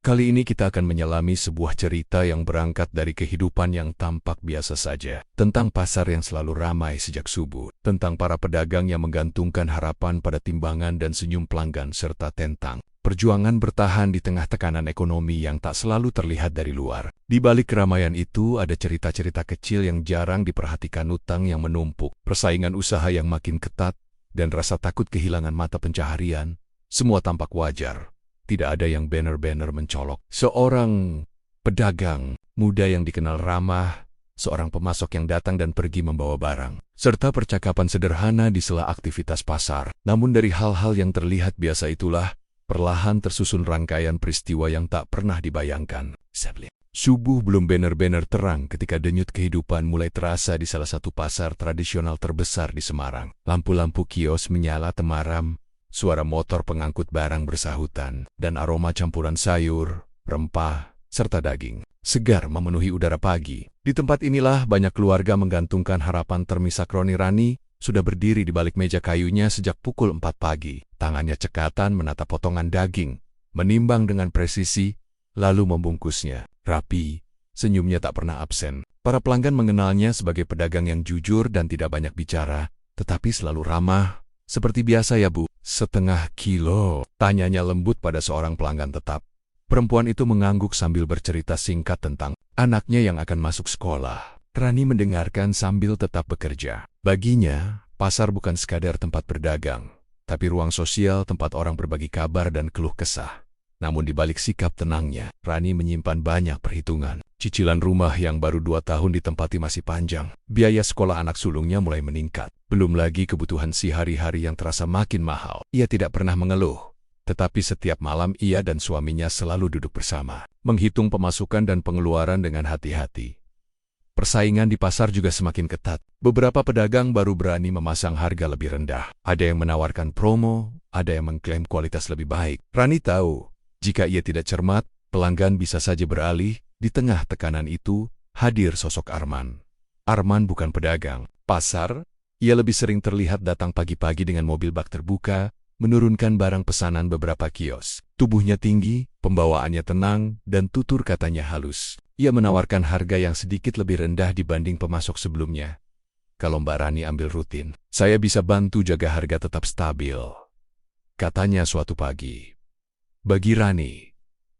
Kali ini kita akan menyelami sebuah cerita yang berangkat dari kehidupan yang tampak biasa saja. Tentang pasar yang selalu ramai sejak subuh. Tentang para pedagang yang menggantungkan harapan pada timbangan dan senyum pelanggan serta tentang perjuangan bertahan di tengah tekanan ekonomi yang tak selalu terlihat dari luar. Di balik keramaian itu ada cerita-cerita kecil yang jarang diperhatikan, utang yang menumpuk, persaingan usaha yang makin ketat, dan rasa takut kehilangan mata pencaharian. Semua tampak wajar. Tidak ada yang banner-banner mencolok. Seorang pedagang muda yang dikenal ramah, seorang pemasok yang datang dan pergi membawa barang, serta percakapan sederhana di sela aktivitas pasar. Namun dari hal-hal yang terlihat biasa itulah, perlahan tersusun rangkaian peristiwa yang tak pernah dibayangkan. Subuh belum banner-banner terang ketika denyut kehidupan mulai terasa di salah satu pasar tradisional terbesar di Semarang. Lampu-lampu kios menyala temaram, suara motor pengangkut barang bersahutan, dan aroma campuran sayur, rempah, serta daging segar memenuhi udara pagi. Di tempat inilah banyak keluarga menggantungkan harapan termisak. Rani sudah berdiri di balik meja kayunya sejak pukul 4 pagi. Tangannya cekatan menata potongan daging, menimbang dengan presisi, lalu membungkusnya. Rapi, senyumnya tak pernah absen. Para pelanggan mengenalnya sebagai pedagang yang jujur dan tidak banyak bicara, tetapi selalu ramah. Seperti biasa ya Bu, setengah kilo, tanyanya lembut pada seorang pelanggan tetap. Perempuan itu mengangguk sambil bercerita singkat tentang anaknya yang akan masuk sekolah. Rani mendengarkan sambil tetap bekerja. Baginya, pasar bukan sekadar tempat berdagang, tapi ruang sosial tempat orang berbagi kabar dan keluh kesah. Namun di balik sikap tenangnya, Rani menyimpan banyak perhitungan. Cicilan rumah yang baru 2 tahun ditempati masih panjang. Biaya sekolah anak sulungnya mulai meningkat. Belum lagi kebutuhan sehari-hari yang terasa makin mahal. Ia tidak pernah mengeluh. Tetapi setiap malam ia dan suaminya selalu duduk bersama, menghitung pemasukan dan pengeluaran dengan hati-hati. Persaingan di pasar juga semakin ketat. Beberapa pedagang baru berani memasang harga lebih rendah. Ada yang menawarkan promo, ada yang mengklaim kualitas lebih baik. Rani tahu, jika ia tidak cermat, pelanggan bisa saja beralih. Di tengah tekanan itu, hadir sosok Arman. Arman bukan pedagang pasar, ia lebih sering terlihat datang pagi-pagi dengan mobil bak terbuka, menurunkan barang pesanan beberapa kios. Tubuhnya tinggi, pembawaannya tenang, dan tutur katanya halus. Ia menawarkan harga yang sedikit lebih rendah dibanding pemasok sebelumnya. Kalau Mbak Rani ambil rutin, saya bisa bantu jaga harga tetap stabil, katanya suatu pagi. Bagi Rani,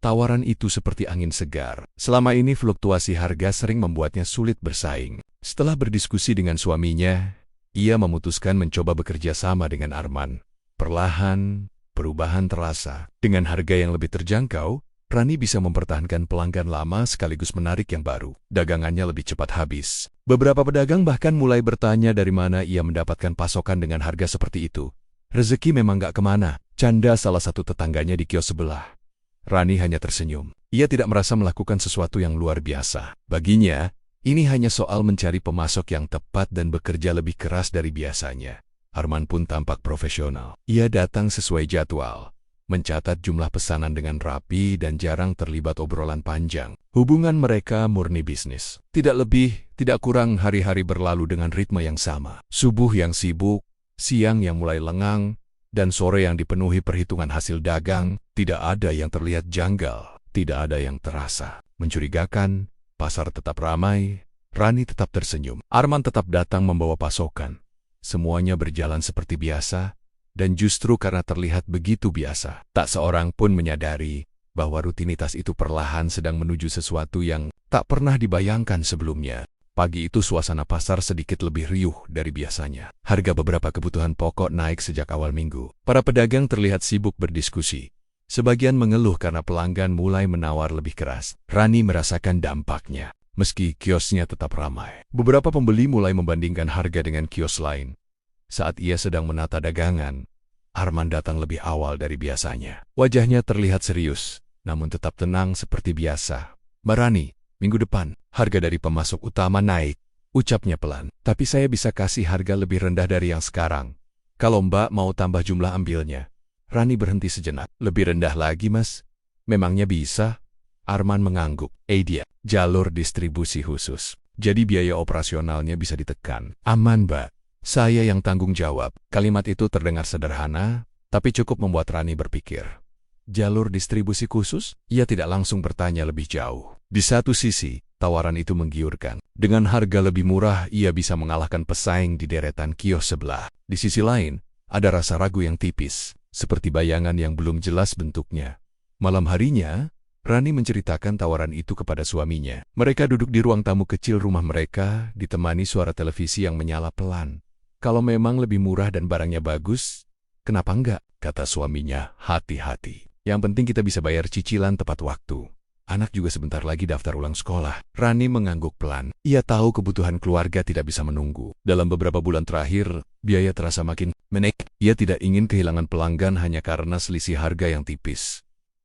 tawaran itu seperti angin segar. Selama ini fluktuasi harga sering membuatnya sulit bersaing. Setelah berdiskusi dengan suaminya, ia memutuskan mencoba bekerja sama dengan Arman. Perlahan, perubahan terasa. Dengan harga yang lebih terjangkau, Rani bisa mempertahankan pelanggan lama sekaligus menarik yang baru. Dagangannya lebih cepat habis. Beberapa pedagang bahkan mulai bertanya dari mana ia mendapatkan pasokan dengan harga seperti itu. Rezeki memang gak kemana, canda salah satu tetangganya di kios sebelah. Rani hanya tersenyum. Ia tidak merasa melakukan sesuatu yang luar biasa. Baginya, ini hanya soal mencari pemasok yang tepat dan bekerja lebih keras dari biasanya. Arman pun tampak profesional. Ia datang sesuai jadwal, mencatat jumlah pesanan dengan rapi dan jarang terlibat obrolan panjang. Hubungan mereka murni bisnis. Tidak lebih, tidak kurang. Hari-hari berlalu dengan ritme yang sama. Subuh yang sibuk, siang yang mulai lengang, dan sore yang dipenuhi perhitungan hasil dagang. Tidak ada yang terlihat janggal, tidak ada yang terasa mencurigakan. Pasar tetap ramai, Rani tetap tersenyum. Arman tetap datang membawa pasokan. Semuanya berjalan seperti biasa, dan justru karena terlihat begitu biasa, tak seorang pun menyadari bahwa rutinitas itu perlahan sedang menuju sesuatu yang tak pernah dibayangkan sebelumnya. Pagi itu suasana pasar sedikit lebih riuh dari biasanya. Harga beberapa kebutuhan pokok naik sejak awal minggu. Para pedagang terlihat sibuk berdiskusi. Sebagian mengeluh karena pelanggan mulai menawar lebih keras. Rani merasakan dampaknya. Meski kiosnya tetap ramai, beberapa pembeli mulai membandingkan harga dengan kios lain. Saat ia sedang menata dagangan, Arman datang lebih awal dari biasanya. Wajahnya terlihat serius, namun tetap tenang seperti biasa. Mbak Rani, minggu depan, harga dari pemasok utama naik, ucapnya pelan. Tapi saya bisa kasih harga lebih rendah dari yang sekarang. Kalau Mbak mau tambah jumlah ambilnya. Rani berhenti sejenak. Lebih rendah lagi, Mas? Memangnya bisa? Arman mengangguk. Dia, jalur distribusi khusus. Jadi biaya operasionalnya bisa ditekan. Aman, Mbak. Saya yang tanggung jawab. Kalimat itu terdengar sederhana, tapi cukup membuat Rani berpikir. Jalur distribusi khusus? Ia tidak langsung bertanya lebih jauh. Di satu sisi, tawaran itu menggiurkan. Dengan harga lebih murah, ia bisa mengalahkan pesaing di deretan kios sebelah. Di sisi lain, ada rasa ragu yang tipis, seperti bayangan yang belum jelas bentuknya. Malam harinya, Rani menceritakan tawaran itu kepada suaminya. Mereka duduk di ruang tamu kecil rumah mereka, ditemani suara televisi yang menyala pelan. Kalau memang lebih murah dan barangnya bagus, kenapa enggak? Kata suaminya, hati-hati. Yang penting kita bisa bayar cicilan tepat waktu. Anak juga sebentar lagi daftar ulang sekolah. Rani mengangguk pelan. Ia tahu kebutuhan keluarga tidak bisa menunggu. Dalam beberapa bulan terakhir, biaya terasa makin menaik. Ia tidak ingin kehilangan pelanggan hanya karena selisih harga yang tipis.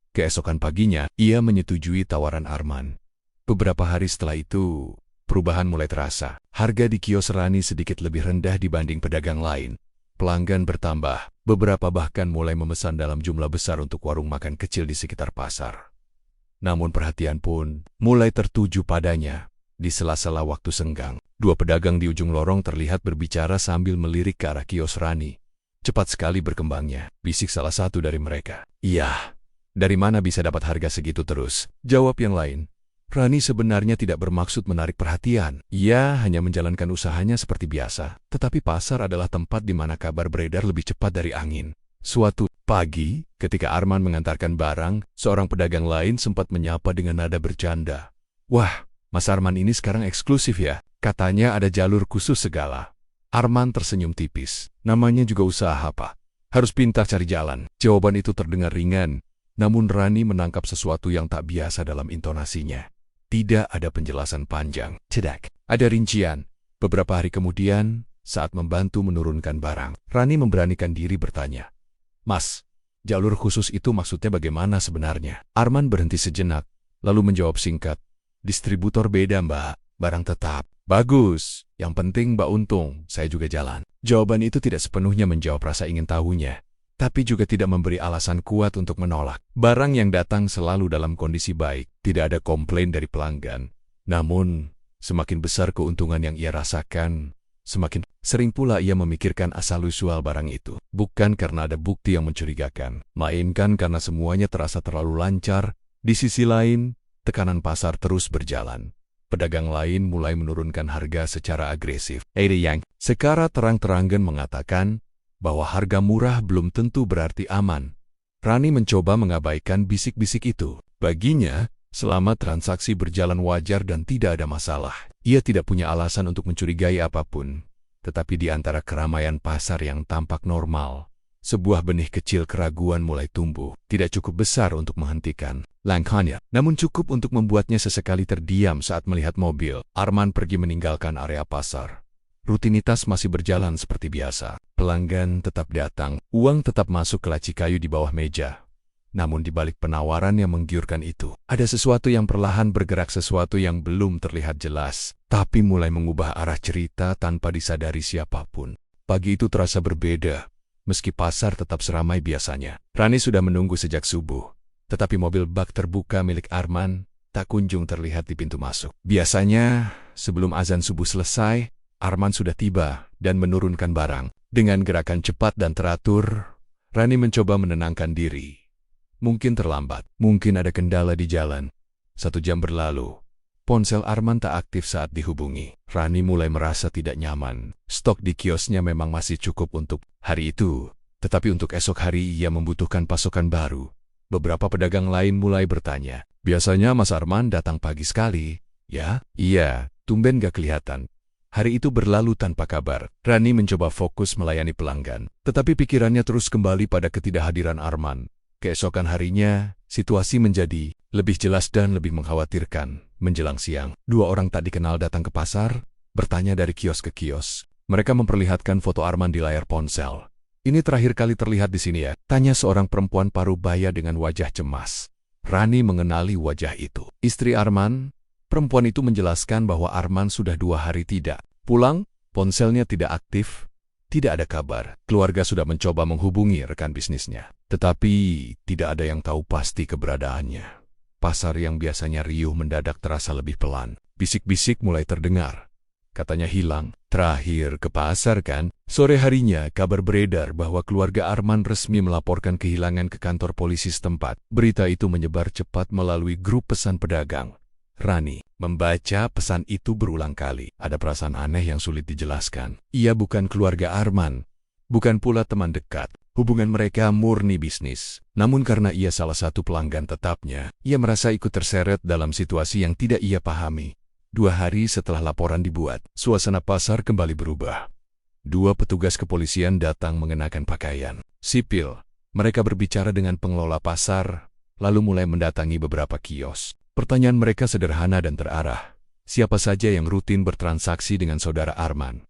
Keesokan paginya, ia menyetujui tawaran Arman. Beberapa hari setelah itu, perubahan mulai terasa. Harga di kios Rani sedikit lebih rendah dibanding pedagang lain. Pelanggan bertambah, beberapa bahkan mulai memesan dalam jumlah besar untuk warung makan kecil di sekitar pasar. Namun perhatian pun mulai tertuju padanya. Di sela-sela waktu senggang, dua pedagang di ujung lorong terlihat berbicara sambil melirik ke arah kios Rani. Cepat sekali berkembangnya, bisik salah satu dari mereka. Iya. Dari mana bisa dapat harga segitu terus? Jawab yang lain. Rani sebenarnya tidak bermaksud menarik perhatian. Ia hanya menjalankan usahanya seperti biasa. Tetapi pasar adalah tempat di mana kabar beredar lebih cepat dari angin. Suatu pagi, ketika Arman mengantarkan barang, seorang pedagang lain sempat menyapa dengan nada bercanda. Wah, Mas Arman ini sekarang eksklusif ya? Katanya ada jalur khusus segala. Arman tersenyum tipis. Namanya juga usaha, Pak. Harus pintar cari jalan. Jawaban itu terdengar ringan. Namun Rani menangkap sesuatu yang tak biasa dalam intonasinya. Tidak ada penjelasan panjang. Tidak. Ada rincian. Beberapa hari kemudian, saat membantu menurunkan barang, Rani memberanikan diri bertanya. Mas, jalur khusus itu maksudnya bagaimana sebenarnya? Arman berhenti sejenak, lalu menjawab singkat. Distributor beda, Mbak. Barang tetap. Bagus. Yang penting Mbak untung, saya juga jalan. Jawaban itu tidak sepenuhnya menjawab rasa ingin tahunya. Tapi juga tidak memberi alasan kuat untuk menolak. Barang yang datang selalu dalam kondisi baik, tidak ada komplain dari pelanggan. Namun, semakin besar keuntungan yang ia rasakan, semakin sering pula ia memikirkan asal-usul barang itu. Bukan karena ada bukti yang mencurigakan, melainkan karena semuanya terasa terlalu lancar. Di sisi lain, tekanan pasar terus berjalan. Pedagang lain mulai menurunkan harga secara agresif. Ada yang secara terang-terangan mengatakan, bahwa harga murah belum tentu berarti aman. Rani mencoba mengabaikan bisik-bisik itu. Baginya, selama transaksi berjalan wajar dan tidak ada masalah, ia tidak punya alasan untuk mencurigai apapun. Tetapi di antara keramaian pasar yang tampak normal, sebuah benih kecil keraguan mulai tumbuh. Tidak cukup besar untuk menghentikan langkahnya, namun cukup untuk membuatnya sesekali terdiam saat melihat mobil Arman pergi meninggalkan area pasar. Rutinitas masih berjalan seperti biasa. Pelanggan tetap datang, uang tetap masuk ke laci kayu di bawah meja. Namun di balik penawaran yang menggiurkan itu, ada sesuatu yang perlahan bergerak, sesuatu yang belum terlihat jelas, tapi mulai mengubah arah cerita tanpa disadari siapapun. Pagi itu terasa berbeda, meski pasar tetap seramai biasanya. Rani sudah menunggu sejak subuh, tetapi mobil bak terbuka milik Arman tak kunjung terlihat di pintu masuk. Biasanya, sebelum azan subuh selesai, Arman sudah tiba dan menurunkan barang. Dengan gerakan cepat dan teratur, Rani mencoba menenangkan diri. Mungkin terlambat, mungkin ada kendala di jalan. 1 jam berlalu. Ponsel Arman tak aktif saat dihubungi. Rani mulai merasa tidak nyaman. Stok di kiosnya memang masih cukup untuk hari itu, tetapi untuk esok hari ia membutuhkan pasokan baru. Beberapa pedagang lain mulai bertanya, biasanya Mas Arman datang pagi sekali, ya? Iya, tumben gak kelihatan. Hari itu berlalu tanpa kabar. Rani mencoba fokus melayani pelanggan, tetapi pikirannya terus kembali pada ketidakhadiran Arman. Keesokan harinya, situasi menjadi lebih jelas dan lebih mengkhawatirkan. Menjelang siang, 2 orang tak dikenal datang ke pasar, bertanya dari kios ke kios. Mereka memperlihatkan foto Arman di layar ponsel. Ini terakhir kali terlihat di sini ya? Tanya seorang perempuan parubaya dengan wajah cemas. Rani mengenali wajah itu. Istri Arman. Perempuan itu menjelaskan bahwa Arman sudah 2 hari tidak pulang, ponselnya tidak aktif, tidak ada kabar. Keluarga sudah mencoba menghubungi rekan bisnisnya, tetapi tidak ada yang tahu pasti keberadaannya. Pasar yang biasanya riuh mendadak terasa lebih pelan. Bisik-bisik mulai terdengar. katanya hilang. Terakhir ke pasar kan? Sore harinya, kabar beredar bahwa keluarga Arman resmi melaporkan kehilangan ke kantor polisi setempat. Berita itu menyebar cepat melalui grup pesan pedagang. Rani membaca pesan itu berulang kali. Ada perasaan aneh yang sulit dijelaskan. Ia bukan keluarga Arman, bukan pula teman dekat. Hubungan mereka murni bisnis. Namun karena ia salah satu pelanggan tetapnya, ia merasa ikut terseret dalam situasi yang tidak ia pahami. 2 hari setelah laporan dibuat, suasana pasar kembali berubah. 2 petugas kepolisian datang mengenakan pakaian sipil. Mereka berbicara dengan pengelola pasar, lalu mulai mendatangi beberapa kios. Pertanyaan mereka sederhana dan terarah. Siapa saja yang rutin bertransaksi dengan saudara Arman?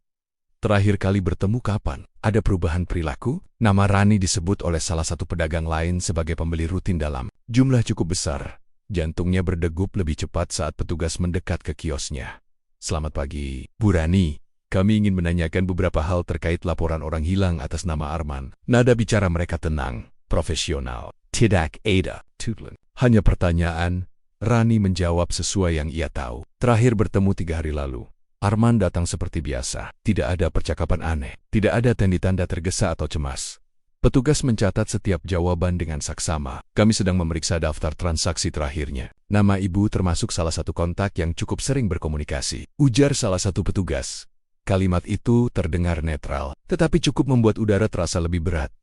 Terakhir kali bertemu kapan? Ada perubahan perilaku? Nama Rani disebut oleh salah satu pedagang lain sebagai pembeli rutin dalam jumlah cukup besar. Jantungnya berdegup lebih cepat saat petugas mendekat ke kiosnya. Selamat pagi, Bu Rani. Kami ingin menanyakan beberapa hal terkait laporan orang hilang atas nama Arman. Nada bicara mereka tenang, profesional. Tidak ada tutulan. Hanya pertanyaan. Rani menjawab sesuai yang ia tahu. Terakhir bertemu 3 hari lalu. Arman datang seperti biasa. Tidak ada percakapan aneh. Tidak ada tanda-tanda tergesa atau cemas. Petugas mencatat setiap jawaban dengan saksama. Kami sedang memeriksa daftar transaksi terakhirnya. Nama ibu termasuk salah satu kontak yang cukup sering berkomunikasi, ujar salah satu petugas. Kalimat itu terdengar netral, tetapi cukup membuat udara terasa lebih berat.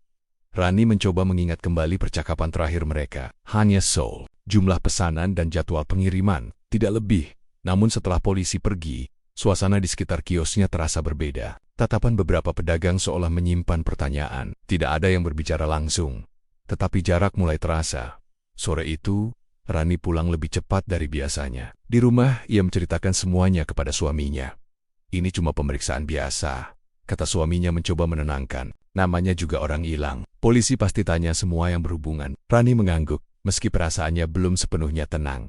Rani mencoba mengingat kembali percakapan terakhir mereka. Hanya soal, jumlah pesanan dan jadwal pengiriman, tidak lebih. Namun setelah polisi pergi, suasana di sekitar kiosnya terasa berbeda. Tatapan beberapa pedagang seolah menyimpan pertanyaan. Tidak ada yang berbicara langsung, tetapi jarak mulai terasa. Sore itu, Rani pulang lebih cepat dari biasanya. Di rumah, ia menceritakan semuanya kepada suaminya. Ini cuma pemeriksaan biasa, kata suaminya mencoba menenangkan. Namanya juga orang hilang. Polisi pasti tanya semua yang berhubungan. Rani mengangguk, meski perasaannya belum sepenuhnya tenang.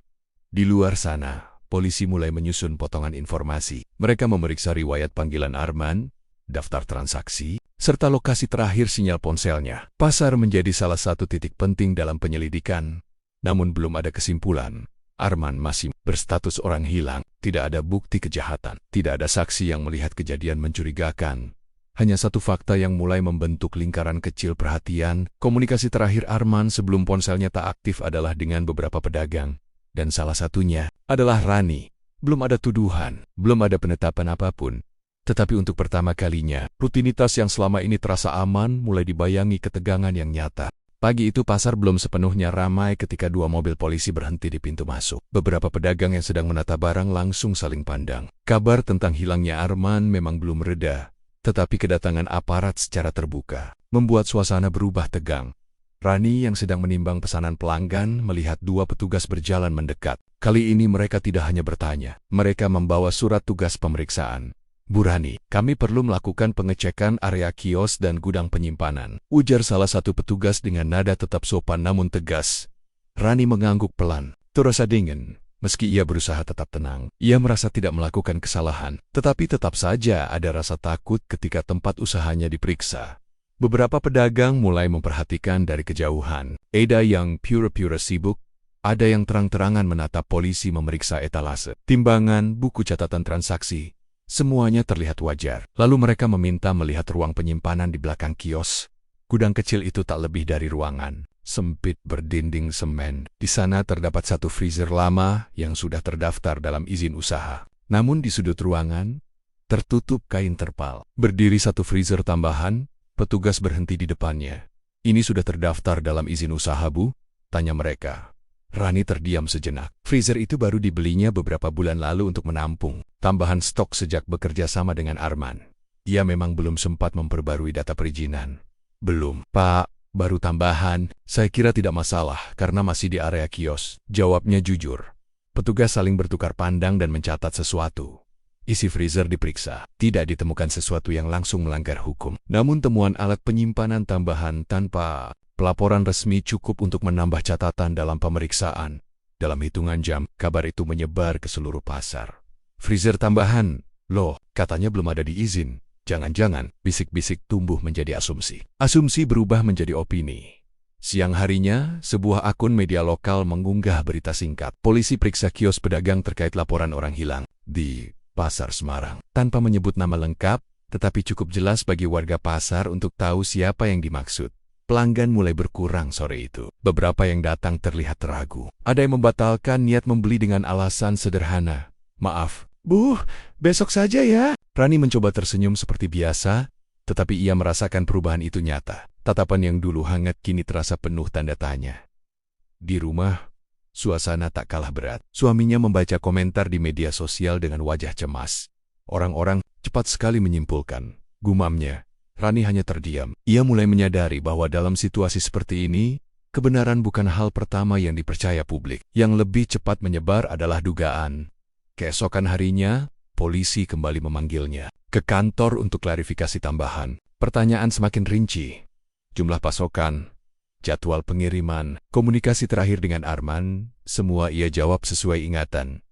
Di luar sana, polisi mulai menyusun potongan informasi. Mereka memeriksa riwayat panggilan Arman, daftar transaksi, serta lokasi terakhir sinyal ponselnya. Pasar menjadi salah satu titik penting dalam penyelidikan. Namun belum ada kesimpulan. Arman masih berstatus orang hilang. Tidak ada bukti kejahatan. Tidak ada saksi yang melihat kejadian mencurigakan. Hanya satu fakta yang mulai membentuk lingkaran kecil perhatian. Komunikasi terakhir Arman sebelum ponselnya tak aktif adalah dengan beberapa pedagang. Dan salah satunya adalah Rani. Belum ada tuduhan, belum ada penetapan apapun. Tetapi untuk pertama kalinya, rutinitas yang selama ini terasa aman mulai dibayangi ketegangan yang nyata. Pagi itu pasar belum sepenuhnya ramai ketika 2 mobil polisi berhenti di pintu masuk. Beberapa pedagang yang sedang menata barang langsung saling pandang. Kabar tentang hilangnya Arman memang belum reda, tetapi kedatangan aparat secara terbuka membuat suasana berubah tegang. Rani yang sedang menimbang pesanan pelanggan melihat 2 petugas berjalan mendekat. Kali ini mereka tidak hanya bertanya, mereka membawa surat tugas pemeriksaan. Bu Rani, kami perlu melakukan pengecekan area kios dan gudang penyimpanan, ujar salah satu petugas dengan nada tetap sopan namun tegas. Rani mengangguk pelan, terasa dingin. Meski ia berusaha tetap tenang, ia merasa tidak melakukan kesalahan, tetapi tetap saja ada rasa takut ketika tempat usahanya diperiksa. Beberapa pedagang mulai memperhatikan dari kejauhan. Ada yang pura-pura sibuk, ada yang terang-terangan menatap polisi memeriksa etalase, timbangan, buku catatan transaksi. Semuanya terlihat wajar. Lalu mereka meminta melihat ruang penyimpanan di belakang kios. Gudang kecil itu tak lebih dari ruangan sempit berdinding semen. Di sana terdapat satu freezer lama yang sudah terdaftar dalam izin usaha. Namun di sudut ruangan, tertutup kain terpal. Berdiri satu freezer tambahan, petugas berhenti di depannya. Ini sudah terdaftar dalam izin usaha, Bu? Tanya mereka. Rani terdiam sejenak. Freezer itu baru dibelinya beberapa bulan lalu untuk menampung tambahan stok sejak bekerja sama dengan Arman. Ia memang belum sempat memperbarui data perizinan. Belum, Pak. Baru tambahan. Saya kira tidak masalah karena masih di area kios. Jawabnya jujur. Petugas saling bertukar pandang dan mencatat sesuatu. Isi freezer diperiksa. Tidak ditemukan sesuatu yang langsung melanggar hukum. Namun temuan alat penyimpanan tambahan tanpa pelaporan resmi cukup untuk menambah catatan dalam pemeriksaan. Dalam hitungan jam, kabar itu menyebar ke seluruh pasar. Freezer tambahan, loh, katanya belum ada diizin. Jangan-jangan, bisik-bisik tumbuh menjadi asumsi. Asumsi berubah menjadi opini. Siang harinya, sebuah akun media lokal mengunggah berita singkat. Polisi periksa kios pedagang terkait laporan orang hilang. Di Pasar Semarang. Tanpa menyebut nama lengkap, tetapi cukup jelas bagi warga pasar untuk tahu siapa yang dimaksud. Pelanggan mulai berkurang sore itu. Beberapa yang datang terlihat ragu. Ada yang membatalkan niat membeli dengan alasan sederhana. Maaf, Bu, besok saja ya. Rani mencoba tersenyum seperti biasa, tetapi ia merasakan perubahan itu nyata. Tatapan yang dulu hangat kini terasa penuh tanda tanya. Di rumah, suasana tak kalah berat. Suaminya membaca komentar di media sosial dengan wajah cemas. Orang-orang cepat sekali menyimpulkan. Gumamnya. Rani hanya terdiam. Ia mulai menyadari bahwa dalam situasi seperti ini, kebenaran bukan hal pertama yang dipercaya publik. Yang lebih cepat menyebar adalah dugaan. Keesokan harinya, polisi kembali memanggilnya ke kantor untuk klarifikasi tambahan. Pertanyaan semakin rinci. Jumlah pasokan, jadwal pengiriman, komunikasi terakhir dengan Arman, semua ia jawab sesuai ingatan.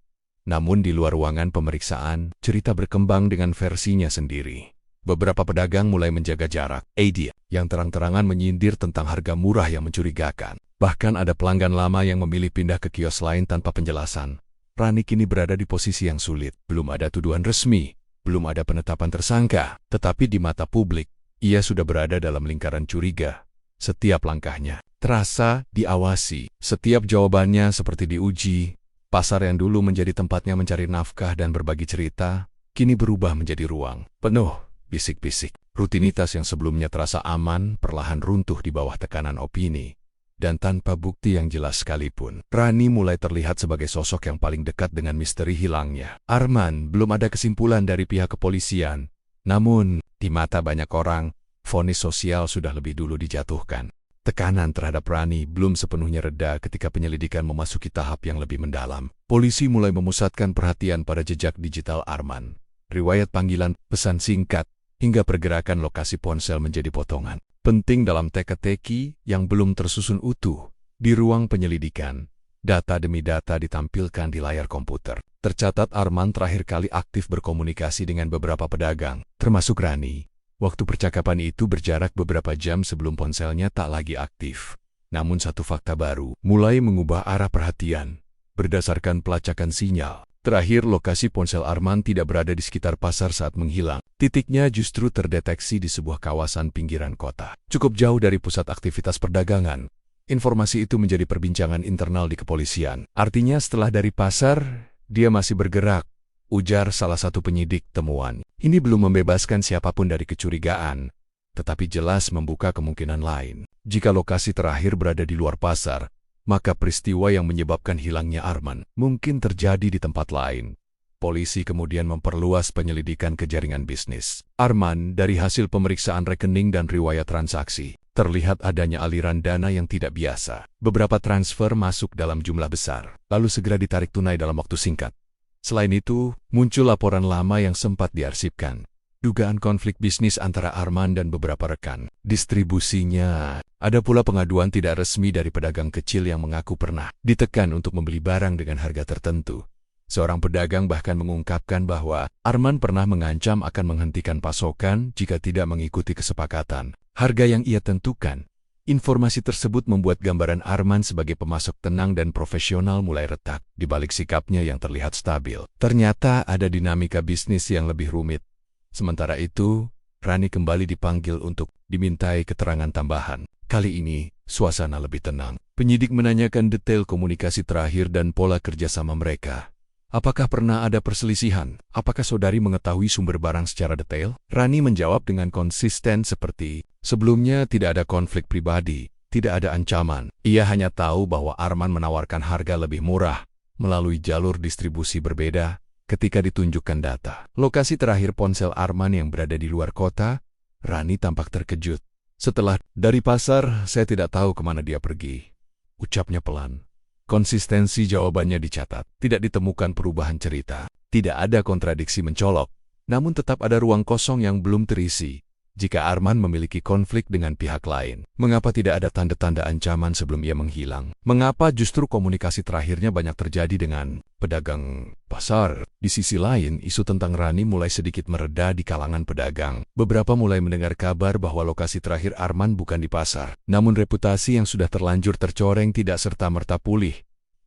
Namun di luar ruangan pemeriksaan, cerita berkembang dengan versinya sendiri. Beberapa pedagang mulai menjaga jarak. Dia yang terang-terangan menyindir tentang harga murah yang mencurigakan. Bahkan ada pelanggan lama yang memilih pindah ke kios lain tanpa penjelasan. Rani kini berada di posisi yang sulit. Belum ada tuduhan resmi, belum ada penetapan tersangka. Tetapi di mata publik, ia sudah berada dalam lingkaran curiga. Setiap langkahnya terasa diawasi. Setiap jawabannya seperti diuji. Pasar yang dulu menjadi tempatnya mencari nafkah dan berbagi cerita, kini berubah menjadi ruang penuh bisik-bisik. Rutinitas yang sebelumnya terasa aman perlahan runtuh di bawah tekanan opini. Dan tanpa bukti yang jelas sekalipun, Rani mulai terlihat sebagai sosok yang paling dekat dengan misteri hilangnya Arman. Belum ada kesimpulan dari pihak kepolisian. Namun, di mata banyak orang, vonis sosial sudah lebih dulu dijatuhkan. Tekanan terhadap Rani belum sepenuhnya reda ketika penyelidikan memasuki tahap yang lebih mendalam. Polisi mulai memusatkan perhatian pada jejak digital Arman. Riwayat panggilan, pesan singkat, hingga pergerakan lokasi ponsel menjadi potongan penting dalam teka-teki yang belum tersusun utuh. Di ruang penyelidikan, data demi data ditampilkan di layar komputer. Tercatat Arman terakhir kali aktif berkomunikasi dengan beberapa pedagang, termasuk Rani. Waktu percakapan itu berjarak beberapa jam sebelum ponselnya tak lagi aktif. Namun satu fakta baru mulai mengubah arah perhatian. Berdasarkan pelacakan sinyal, terakhir lokasi ponsel Arman tidak berada di sekitar pasar saat menghilang. Titiknya justru terdeteksi di sebuah kawasan pinggiran kota, cukup jauh dari pusat aktivitas perdagangan. Informasi itu menjadi perbincangan internal di kepolisian. Artinya setelah dari pasar, dia masih bergerak, ujar salah satu penyidik temuan. Ini belum membebaskan siapapun dari kecurigaan, tetapi jelas membuka kemungkinan lain. Jika lokasi terakhir berada di luar pasar, maka peristiwa yang menyebabkan hilangnya Arman mungkin terjadi di tempat lain. Polisi kemudian memperluas penyelidikan ke jaringan bisnis Arman. Dari hasil pemeriksaan rekening dan riwayat transaksi, terlihat adanya aliran dana yang tidak biasa. Beberapa transfer masuk dalam jumlah besar, lalu segera ditarik tunai dalam waktu singkat. Selain itu, muncul laporan lama yang sempat diarsipkan. Dugaan konflik bisnis antara Arman dan beberapa rekan distribusinya. Ada pula pengaduan tidak resmi dari pedagang kecil yang mengaku pernah ditekan untuk membeli barang dengan harga tertentu. Seorang pedagang bahkan mengungkapkan bahwa Arman pernah mengancam akan menghentikan pasokan jika tidak mengikuti kesepakatan harga yang ia tentukan. Informasi tersebut membuat gambaran Arman sebagai pemasok tenang dan profesional mulai retak. Di balik sikapnya yang terlihat stabil, ternyata ada dinamika bisnis yang lebih rumit. Sementara itu, Rani kembali dipanggil untuk dimintai keterangan tambahan. Kali ini, suasana lebih tenang. Penyidik menanyakan detail komunikasi terakhir dan pola kerjasama mereka. Apakah pernah ada perselisihan? Apakah saudari mengetahui sumber barang secara detail? Rani menjawab dengan konsisten seperti sebelumnya. Tidak ada konflik pribadi, tidak ada ancaman. Ia hanya tahu bahwa Arman menawarkan harga lebih murah melalui jalur distribusi berbeda. Ketika ditunjukkan data lokasi terakhir ponsel Arman yang berada di luar kota, Rani tampak terkejut. Setelah dari pasar, saya tidak tahu kemana dia pergi, ucapnya pelan. Konsistensi jawabannya dicatat. Tidak ditemukan perubahan cerita. Tidak ada kontradiksi mencolok. Namun tetap ada ruang kosong yang belum terisi. Jika Arman memiliki konflik dengan pihak lain, mengapa tidak ada tanda-tanda ancaman sebelum ia menghilang? Mengapa justru komunikasi terakhirnya banyak terjadi dengan pedagang pasar? Di sisi lain, isu tentang Rani mulai sedikit mereda di kalangan pedagang. Beberapa mulai mendengar kabar bahwa lokasi terakhir Arman bukan di pasar. Namun reputasi yang sudah terlanjur tercoreng tidak serta-merta pulih.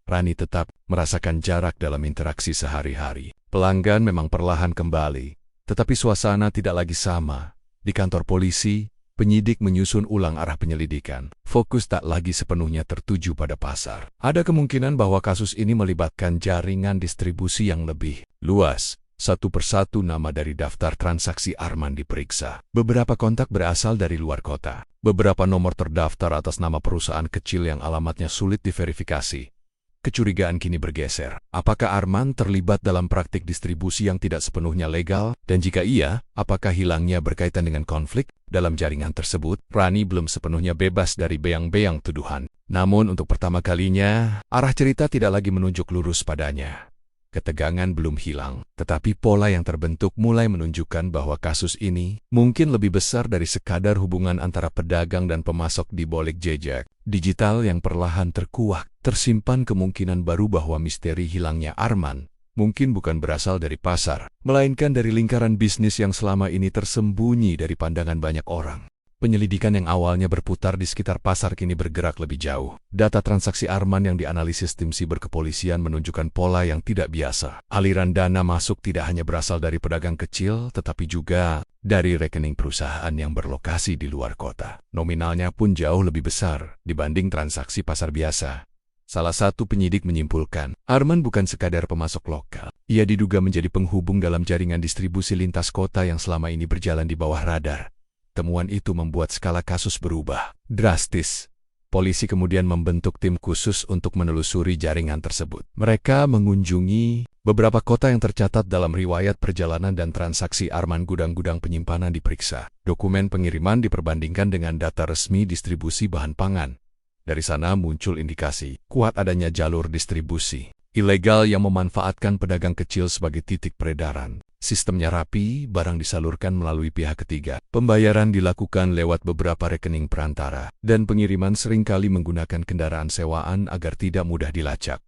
Rani tetap merasakan jarak dalam interaksi sehari-hari. Pelanggan memang perlahan kembali, tetapi suasana tidak lagi sama. Di kantor polisi, penyidik menyusun ulang arah penyelidikan. Fokus tak lagi sepenuhnya tertuju pada pasar. Ada kemungkinan bahwa kasus ini melibatkan jaringan distribusi yang lebih luas. Satu persatu nama dari daftar transaksi Arman diperiksa. Beberapa kontak berasal dari luar kota. Beberapa nomor terdaftar atas nama perusahaan kecil yang alamatnya sulit diverifikasi. Kecurigaan kini bergeser. Apakah Arman terlibat dalam praktik distribusi yang tidak sepenuhnya legal? Dan jika iya, apakah hilangnya berkaitan dengan konflik dalam jaringan tersebut? Rani belum sepenuhnya bebas dari beang-beang tuduhan. Namun untuk pertama kalinya, arah cerita tidak lagi menunjuk lurus padanya. Ketegangan belum hilang, tetapi pola yang terbentuk mulai menunjukkan bahwa kasus ini mungkin lebih besar dari sekadar hubungan antara pedagang dan pemasok di balik jejak digital yang perlahan terkuak. Tersimpan kemungkinan baru bahwa misteri hilangnya Arman mungkin bukan berasal dari pasar, melainkan dari lingkaran bisnis yang selama ini tersembunyi dari pandangan banyak orang. Penyelidikan yang awalnya berputar di sekitar pasar kini bergerak lebih jauh. Data transaksi Arman yang dianalisis tim siber kepolisian menunjukkan pola yang tidak biasa. Aliran dana masuk tidak hanya berasal dari pedagang kecil, tetapi juga dari rekening perusahaan yang berlokasi di luar kota. Nominalnya pun jauh lebih besar dibanding transaksi pasar biasa. Salah satu penyidik menyimpulkan, Arman bukan sekadar pemasok lokal. Ia diduga menjadi penghubung dalam jaringan distribusi lintas kota yang selama ini berjalan di bawah radar. Temuan itu membuat skala kasus berubah drastis. Polisi kemudian membentuk tim khusus untuk menelusuri jaringan tersebut. Mereka mengunjungi beberapa kota yang tercatat dalam riwayat perjalanan dan transaksi Arman. Gudang-gudang penyimpanan diperiksa. Dokumen pengiriman diperbandingkan dengan data resmi distribusi bahan pangan. Dari sana muncul indikasi kuat adanya jalur distribusi ilegal yang memanfaatkan pedagang kecil sebagai titik peredaran. Sistemnya rapi, barang disalurkan melalui pihak ketiga. Pembayaran dilakukan lewat beberapa rekening perantara, dan pengiriman seringkali menggunakan kendaraan sewaan agar tidak mudah dilacak.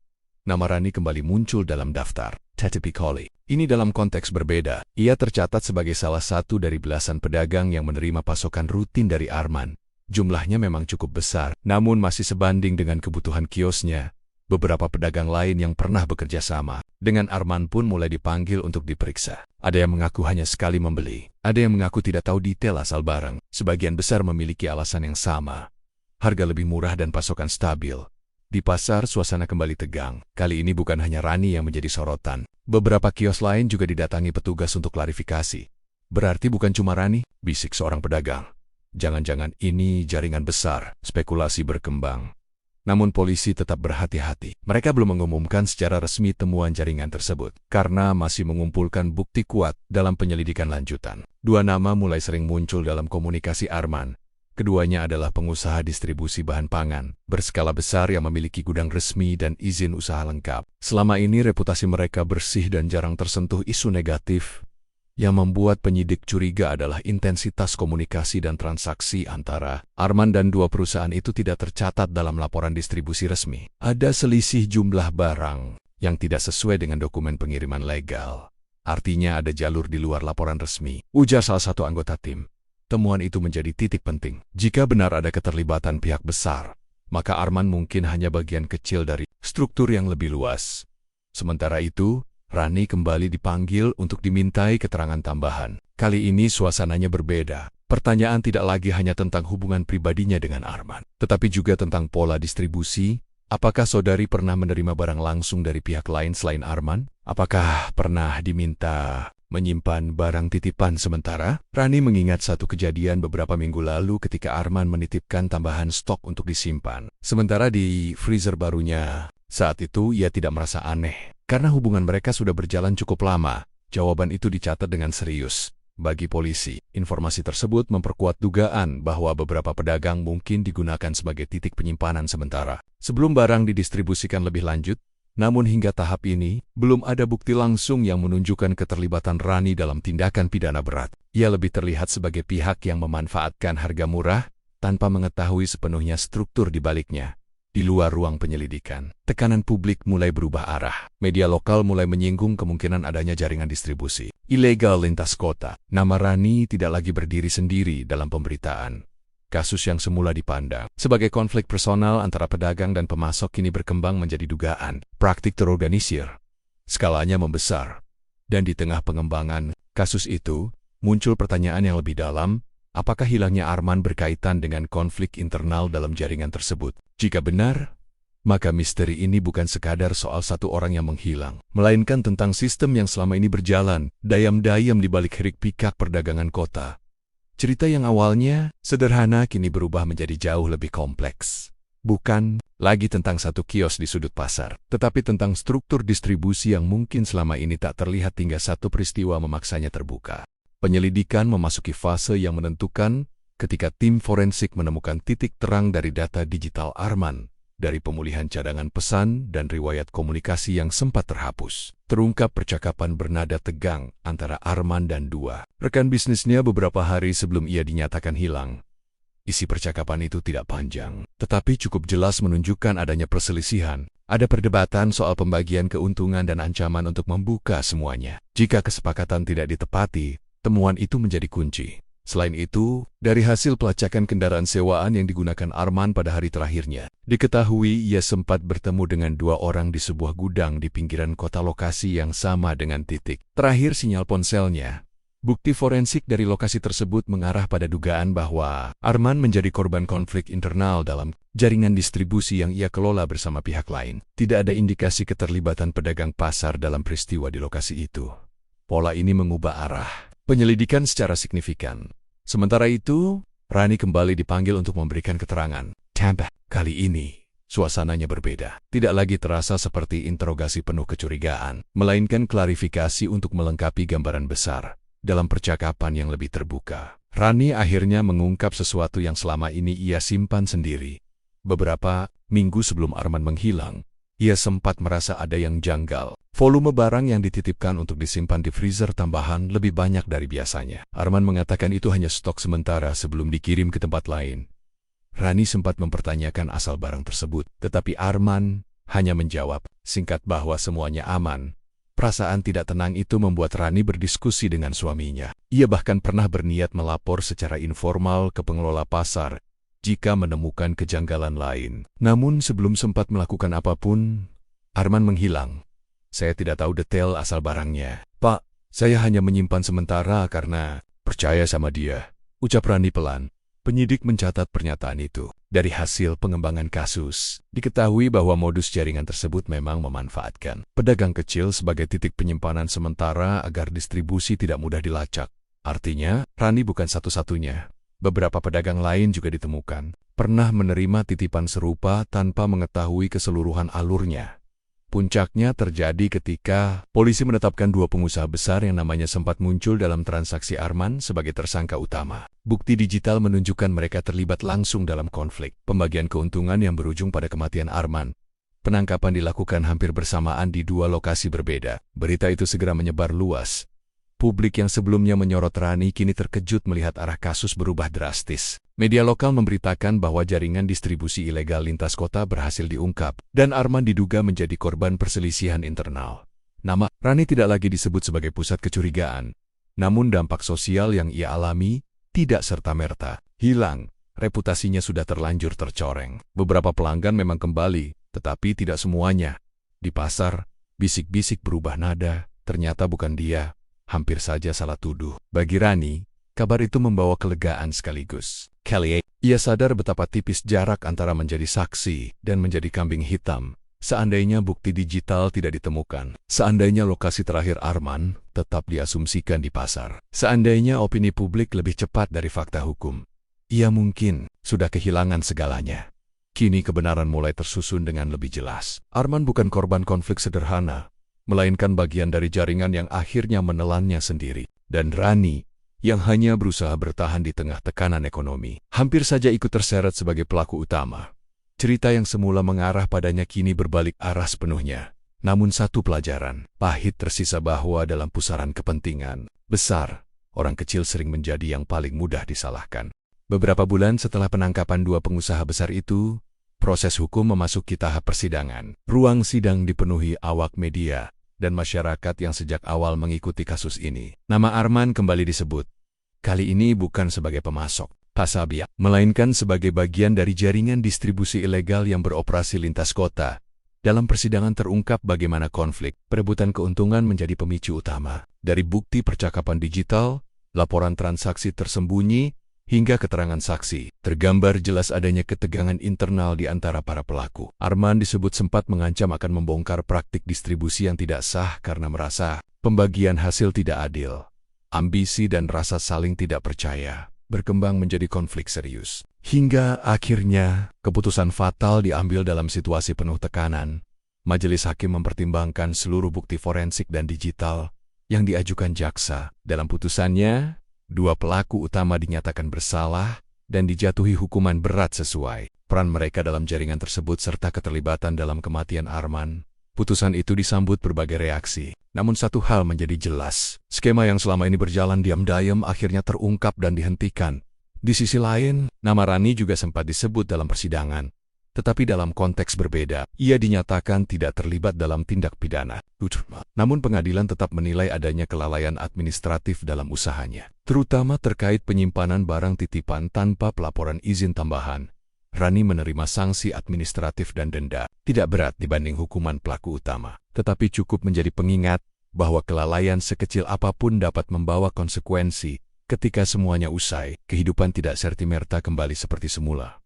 Nama Rani kembali muncul dalam daftar. Tetapi kali ini dalam konteks berbeda. Ia tercatat sebagai salah satu dari belasan pedagang yang menerima pasokan rutin dari Arman. Jumlahnya memang cukup besar, namun masih sebanding dengan kebutuhan kiosnya. Beberapa pedagang lain yang pernah bekerja sama dengan Arman pun mulai dipanggil untuk diperiksa. Ada yang mengaku hanya sekali membeli, ada yang mengaku tidak tahu detail asal barang. Sebagian besar memiliki alasan yang sama. Harga lebih murah dan pasokan stabil. Di pasar, suasana kembali tegang. Kali ini bukan hanya Rani yang menjadi sorotan. Beberapa kios lain juga didatangi petugas untuk klarifikasi. Berarti bukan cuma Rani, bisik seorang pedagang. Jangan-jangan ini jaringan besar, spekulasi berkembang. Namun polisi tetap berhati-hati. Mereka belum mengumumkan secara resmi temuan jaringan tersebut, karena masih mengumpulkan bukti kuat dalam penyelidikan lanjutan. Dua nama mulai sering muncul dalam komunikasi Arman. Keduanya adalah pengusaha distribusi bahan pangan, berskala besar yang memiliki gudang resmi dan izin usaha lengkap. Selama ini reputasi mereka bersih dan jarang tersentuh isu negatif. Yang membuat penyidik curiga adalah intensitas komunikasi dan transaksi antara Arman dan dua perusahaan itu tidak tercatat dalam laporan distribusi resmi. Ada selisih jumlah barang yang tidak sesuai dengan dokumen pengiriman legal. Artinya ada jalur di luar laporan resmi, ujar salah satu anggota tim. Temuan itu menjadi titik penting. Jika benar ada keterlibatan pihak besar, maka Arman mungkin hanya bagian kecil dari struktur yang lebih luas. Sementara itu, Rani kembali dipanggil untuk dimintai keterangan tambahan. Kali ini suasananya berbeda. Pertanyaan tidak lagi hanya tentang hubungan pribadinya dengan Arman, tetapi juga tentang pola distribusi. Apakah saudari pernah menerima barang langsung dari pihak lain selain Arman? Apakah pernah diminta menyimpan barang titipan sementara? Rani mengingat satu kejadian beberapa minggu lalu ketika Arman menitipkan tambahan stok untuk disimpan. Sementara di freezer barunya, saat itu ia tidak merasa aneh. Karena hubungan mereka sudah berjalan cukup lama, jawaban itu dicatat dengan serius. Bagi polisi, informasi tersebut memperkuat dugaan bahwa beberapa pedagang mungkin digunakan sebagai titik penyimpanan sementara sebelum barang didistribusikan lebih lanjut. Namun hingga tahap ini, belum ada bukti langsung yang menunjukkan keterlibatan Rani dalam tindakan pidana berat. Ia lebih terlihat sebagai pihak yang memanfaatkan harga murah tanpa mengetahui sepenuhnya struktur di baliknya. Di luar ruang penyelidikan, tekanan publik mulai berubah arah. Media lokal mulai menyinggung kemungkinan adanya jaringan distribusi ilegal lintas kota. Nama Rani tidak lagi berdiri sendiri dalam pemberitaan. Kasus yang semula dipandang sebagai konflik personal antara pedagang dan pemasok kini berkembang menjadi dugaan praktik terorganisir. Skalanya membesar. Dan di tengah pengembangan kasus itu, muncul pertanyaan yang lebih dalam, apakah hilangnya Arman berkaitan dengan konflik internal dalam jaringan tersebut? Jika benar, maka misteri ini bukan sekadar soal satu orang yang menghilang, melainkan tentang sistem yang selama ini berjalan, dayam-dayam di balik hiruk-pikuk perdagangan kota. Cerita yang awalnya sederhana kini berubah menjadi jauh lebih kompleks. Bukan lagi tentang satu kios di sudut pasar, tetapi tentang struktur distribusi yang mungkin selama ini tak terlihat hingga satu peristiwa memaksanya terbuka. Penyelidikan memasuki fase yang menentukan ketika tim forensik menemukan titik terang dari data digital Arman, dari pemulihan cadangan pesan dan riwayat komunikasi yang sempat terhapus. Terungkap percakapan bernada tegang antara Arman dan dua rekan bisnisnya beberapa hari sebelum ia dinyatakan hilang. Isi percakapan itu tidak panjang, tetapi cukup jelas menunjukkan adanya perselisihan. Ada perdebatan soal pembagian keuntungan dan ancaman untuk membuka semuanya. Jika kesepakatan tidak ditepati, temuan itu menjadi kunci. Selain itu, dari hasil pelacakan kendaraan sewaan yang digunakan Arman pada hari terakhirnya, diketahui ia sempat bertemu dengan dua orang di sebuah gudang di pinggiran kota lokasi yang sama dengan titik terakhir sinyal ponselnya. Bukti forensik dari lokasi tersebut mengarah pada dugaan bahwa Arman menjadi korban konflik internal dalam jaringan distribusi yang ia kelola bersama pihak lain. Tidak ada indikasi keterlibatan pedagang pasar dalam peristiwa di lokasi itu. Pola ini mengubah arah penyelidikan secara signifikan. Sementara itu, Rani kembali dipanggil untuk memberikan keterangan. Tambah, kali ini, suasananya berbeda. Tidak lagi terasa seperti interogasi penuh kecurigaan, melainkan klarifikasi untuk melengkapi gambaran besar. Dalam percakapan yang lebih terbuka, Rani akhirnya mengungkap sesuatu yang selama ini ia simpan sendiri. Beberapa minggu sebelum Arman menghilang, ia sempat merasa ada yang janggal. Volume barang yang dititipkan untuk disimpan di freezer tambahan lebih banyak dari biasanya. Arman mengatakan itu hanya stok sementara sebelum dikirim ke tempat lain. Rani sempat mempertanyakan asal barang tersebut, tetapi Arman hanya menjawab singkat bahwa semuanya aman. Perasaan tidak tenang itu membuat Rani berdiskusi dengan suaminya. Ia bahkan pernah berniat melapor secara informal ke pengelola pasar jika menemukan kejanggalan lain. Namun sebelum sempat melakukan apapun, Arman menghilang. Saya tidak tahu detail asal barangnya. Pak, saya hanya menyimpan sementara karena percaya sama dia, ucap Rani pelan. Penyidik mencatat pernyataan itu. Dari hasil pengembangan kasus, diketahui bahwa modus jaringan tersebut memang memanfaatkan pedagang kecil sebagai titik penyimpanan sementara agar distribusi tidak mudah dilacak. Artinya, Rani bukan satu-satunya. Beberapa pedagang lain juga ditemukan pernah menerima titipan serupa tanpa mengetahui keseluruhan alurnya. Puncaknya terjadi ketika polisi menetapkan dua pengusaha besar yang namanya sempat muncul dalam transaksi Arman sebagai tersangka utama. Bukti digital menunjukkan mereka terlibat langsung dalam konflik pembagian keuntungan yang berujung pada kematian Arman. Penangkapan dilakukan hampir bersamaan di dua lokasi berbeda. Berita itu segera menyebar luas. Publik yang sebelumnya menyorot Rani kini terkejut melihat arah kasus berubah drastis. Media lokal memberitakan bahwa jaringan distribusi ilegal lintas kota berhasil diungkap, dan Arman diduga menjadi korban perselisihan internal. Nama Rani tidak lagi disebut sebagai pusat kecurigaan, namun dampak sosial yang ia alami tidak serta-merta hilang. Reputasinya sudah terlanjur tercoreng. Beberapa pelanggan memang kembali, tetapi tidak semuanya. Di pasar, bisik-bisik berubah nada, ternyata bukan dia. Hampir saja salah tuduh. Bagi Rani, kabar itu membawa kelegaan sekaligus. Ia sadar betapa tipis jarak antara menjadi saksi dan menjadi kambing hitam. Seandainya bukti digital tidak ditemukan, seandainya lokasi terakhir Arman tetap diasumsikan di pasar, seandainya opini publik lebih cepat dari fakta hukum, ia mungkin sudah kehilangan segalanya. Kini kebenaran mulai tersusun dengan lebih jelas. Arman bukan korban konflik sederhana, melainkan bagian dari jaringan yang akhirnya menelannya sendiri. Dan Rani, yang hanya berusaha bertahan di tengah tekanan ekonomi, hampir saja ikut terseret sebagai pelaku utama. Cerita yang semula mengarah padanya kini berbalik arah sepenuhnya. Namun satu pelajaran pahit tersisa bahwa dalam pusaran kepentingan besar, orang kecil sering menjadi yang paling mudah disalahkan. Beberapa bulan setelah penangkapan dua pengusaha besar itu, proses hukum memasuki tahap persidangan. Ruang sidang dipenuhi awak media dan masyarakat yang sejak awal mengikuti kasus ini. Nama Arman kembali disebut. Kali ini bukan sebagai pemasok, Pasabia, melainkan sebagai bagian dari jaringan distribusi ilegal yang beroperasi lintas kota. Dalam persidangan terungkap bagaimana konflik, perebutan keuntungan menjadi pemicu utama. Dari bukti percakapan digital, laporan transaksi tersembunyi, hingga keterangan saksi, tergambar jelas adanya ketegangan internal di antara para pelaku. Arman disebut sempat mengancam akan membongkar praktik distribusi yang tidak sah karena merasa pembagian hasil tidak adil. Ambisi dan rasa saling tidak percaya berkembang menjadi konflik serius. Hingga akhirnya, keputusan fatal diambil dalam situasi penuh tekanan. Majelis hakim mempertimbangkan seluruh bukti forensik dan digital yang diajukan jaksa. Dalam putusannya, dua pelaku utama dinyatakan bersalah dan dijatuhi hukuman berat sesuai peran mereka dalam jaringan tersebut serta keterlibatan dalam kematian Arman. Putusan itu disambut berbagai reaksi. Namun satu hal menjadi jelas, skema yang selama ini berjalan diam-diam akhirnya terungkap dan dihentikan. Di sisi lain, nama Rani juga sempat disebut dalam persidangan. Tetapi dalam konteks berbeda, ia dinyatakan tidak terlibat dalam tindak pidana. Namun pengadilan tetap menilai adanya kelalaian administratif dalam usahanya, terutama terkait penyimpanan barang titipan tanpa pelaporan izin tambahan. Rani menerima sanksi administratif dan denda, tidak berat dibanding hukuman pelaku utama. Tetapi cukup menjadi pengingat bahwa kelalaian sekecil apapun dapat membawa konsekuensi. Ketika semuanya usai, kehidupan tidak serta-merta kembali seperti semula.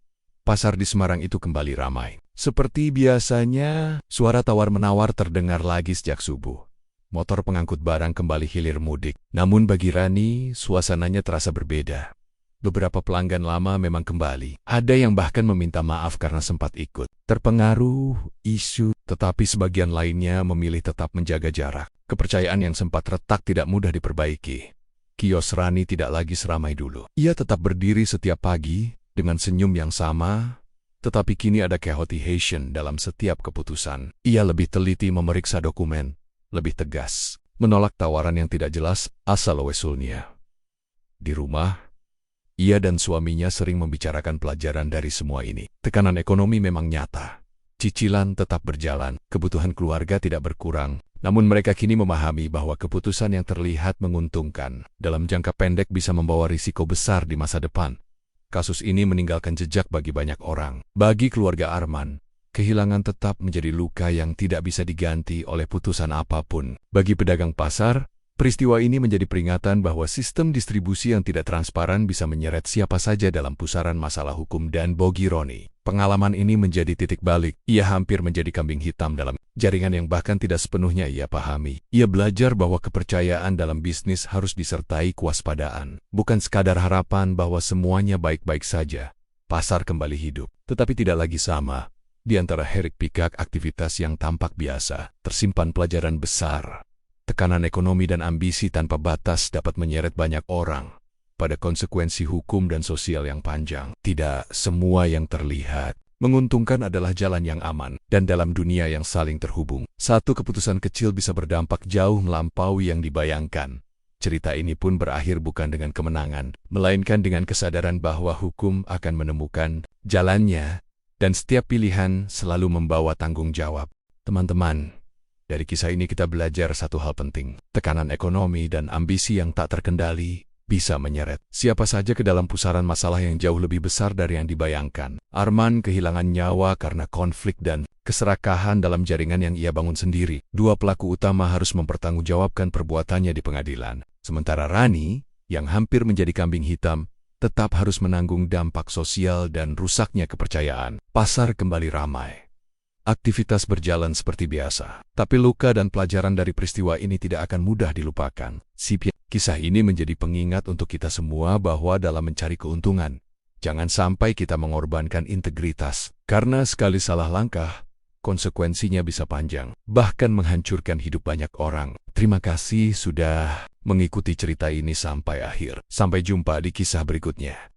Pasar di Semarang itu kembali ramai. Seperti biasanya, suara tawar-menawar terdengar lagi sejak subuh. Motor pengangkut barang kembali hilir mudik. Namun bagi Rani, suasananya terasa berbeda. Beberapa pelanggan lama memang kembali. Ada yang bahkan meminta maaf karena sempat ikut terpengaruh isu, tetapi sebagian lainnya memilih tetap menjaga jarak. Kepercayaan yang sempat retak tidak mudah diperbaiki. Kios Rani tidak lagi seramai dulu. Ia tetap berdiri setiap pagi dengan senyum yang sama, tetapi kini ada kehati-hatian dalam setiap keputusan. Ia lebih teliti memeriksa dokumen, lebih tegas, menolak tawaran yang tidak jelas asal-usulnya. Di rumah, ia dan suaminya sering membicarakan pelajaran dari semua ini. Tekanan ekonomi memang nyata. Cicilan tetap berjalan, kebutuhan keluarga tidak berkurang. Namun mereka kini memahami bahwa keputusan yang terlihat menguntungkan dalam jangka pendek bisa membawa risiko besar di masa depan. Kasus ini meninggalkan jejak bagi banyak orang. Bagi keluarga Arman, kehilangan tetap menjadi luka yang tidak bisa diganti oleh putusan apapun. Bagi pedagang pasar, peristiwa ini menjadi peringatan bahwa sistem distribusi yang tidak transparan bisa menyeret siapa saja dalam pusaran masalah hukum dan bagi Roni. Pengalaman ini menjadi titik balik. Ia hampir menjadi kambing hitam dalam jaringan yang bahkan tidak sepenuhnya ia pahami. Ia belajar bahwa kepercayaan dalam bisnis harus disertai kewaspadaan. Bukan sekadar harapan bahwa semuanya baik-baik saja. Pasar kembali hidup, tetapi tidak lagi sama. Di antara hiruk-pikuk aktivitas yang tampak biasa, tersimpan pelajaran besar. Tekanan ekonomi dan ambisi tanpa batas dapat menyeret banyak orang pada konsekuensi hukum dan sosial yang panjang. Tidak semua yang terlihat menguntungkan adalah jalan yang aman, dan dalam dunia yang saling terhubung, satu keputusan kecil bisa berdampak jauh melampaui yang dibayangkan. Cerita ini pun berakhir bukan dengan kemenangan, melainkan dengan kesadaran bahwa hukum akan menemukan jalannya, dan setiap pilihan selalu membawa tanggung jawab. Teman-teman, dari kisah ini kita belajar satu hal penting. Tekanan ekonomi dan ambisi yang tak terkendali bisa menyeret siapa saja ke dalam pusaran masalah yang jauh lebih besar dari yang dibayangkan. Arman kehilangan nyawa karena konflik dan keserakahan dalam jaringan yang ia bangun sendiri. Dua pelaku utama harus mempertanggungjawabkan perbuatannya di pengadilan. Sementara Rani, yang hampir menjadi kambing hitam, tetap harus menanggung dampak sosial dan rusaknya kepercayaan. Pasar kembali ramai. Aktivitas berjalan seperti biasa, tapi luka dan pelajaran dari peristiwa ini tidak akan mudah dilupakan. Kisah ini menjadi pengingat untuk kita semua bahwa dalam mencari keuntungan, jangan sampai kita mengorbankan integritas, karena sekali salah langkah, konsekuensinya bisa panjang, bahkan menghancurkan hidup banyak orang. Terima kasih sudah mengikuti cerita ini sampai akhir. Sampai jumpa di kisah berikutnya.